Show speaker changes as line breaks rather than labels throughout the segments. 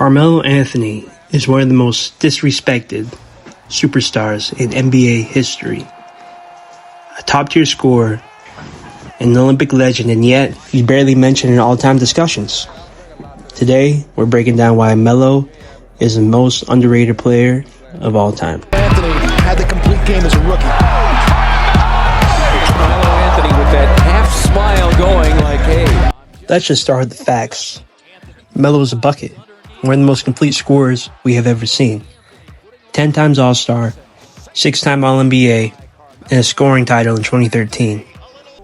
Carmelo Anthony is one of the most disrespected superstars in NBA history. A top-tier scorer, an Olympic legend, and yet he's barely mentioned in all-time discussions. Today, we're breaking down why Melo is the most underrated player of all time.
Anthony had the complete game as a rookie.
Carmelo Anthony with that half smile going like, hey.
Let's just start with the facts. Melo is a bucket. One of the most complete scorers we have ever seen. 10 times All-Star, 6-time All-NBA, and a scoring title in 2013.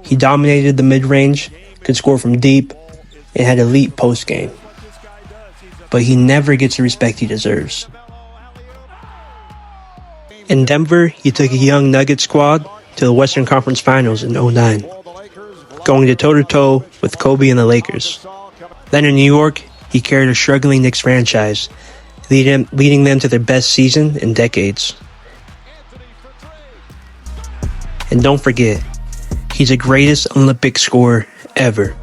He dominated the mid-range, could score from deep, and had elite post-game. But he never gets the respect he deserves. In Denver, he took a young Nuggets squad to the Western Conference Finals in 2009, going to toe-to-toe with Kobe and the Lakers. Then in New York, he carried a struggling Knicks franchise, leading them to their best season in decades. And don't forget, he's the greatest Olympic scorer ever.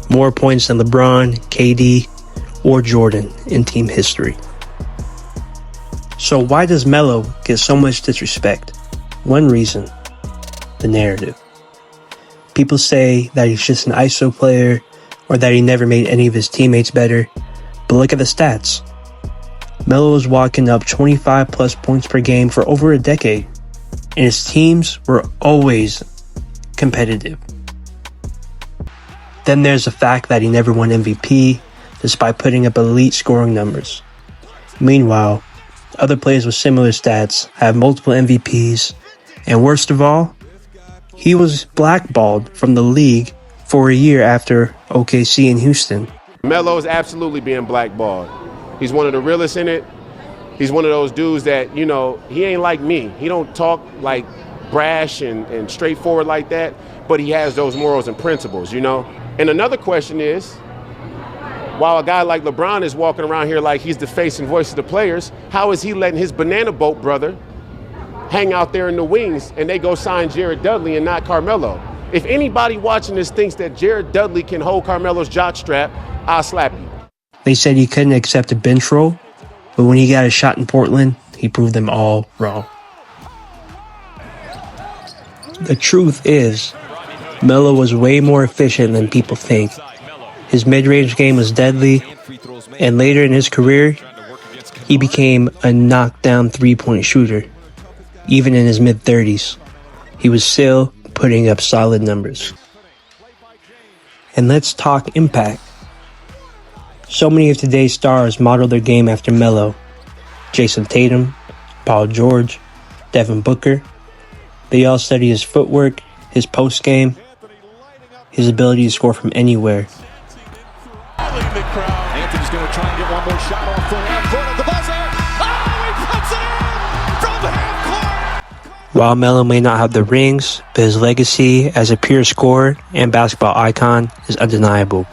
More points than LeBron, KD, or Jordan in team history. So why does Melo get so much disrespect? One reason: the narrative. People say that he's just an ISO player or that he never made any of his teammates better, but look at the stats. Melo was walking up 25 plus points per game for over a decade, and his teams were always competitive. Then there's the fact that he never won MVP, despite putting up elite scoring numbers. Meanwhile, other players with similar stats have multiple MVPs, and worst of all, he was blackballed from the league for a year after OKC in Houston.
Melo is absolutely being blackballed. He's one of the realest in it. He's one of those dudes that, you know, he ain't like me. He don't talk like brash and straightforward like that, but he has those morals and principles, you know? And another question is, while a guy like LeBron is walking around here like he's the face and voice of the players, how is he letting his banana boat brother hang out there in the wings and they go sign Jared Dudley and not Carmelo? If anybody watching this thinks that Jared Dudley can hold Carmelo's jockstrap, I'll slap you.
They said he couldn't accept a bench role, but when he got a shot in Portland, he proved them all wrong. The truth is, Melo was way more efficient than people think. His mid-range game was deadly, and later in his career, he became a knockdown three-point shooter. Even in his mid-30s, he was still putting up solid numbers. And let's talk impact. So many of today's stars model their game after Melo. Jason Tatum, Paul George, Devin Booker. They all study his footwork, his post game, his ability to score from anywhere.
Anthony's going to try and get one more shot off the half court of the buzzer. Oh, he puts it in from half court.
While Melo may not have the rings, but his legacy as a pure scorer and basketball icon is undeniable.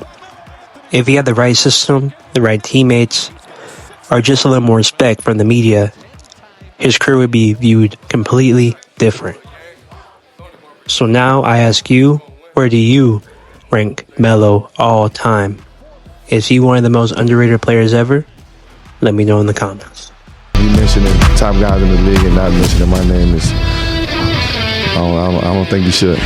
If he had the right system, the right teammates, or just a little more respect from the media, his career would be viewed completely different. So now I ask you, where do you rank Melo all time? Is he one of the most underrated players ever? Let me know in the comments.
You mentioning top guys in the league and not mentioning my name is, I don't think you should.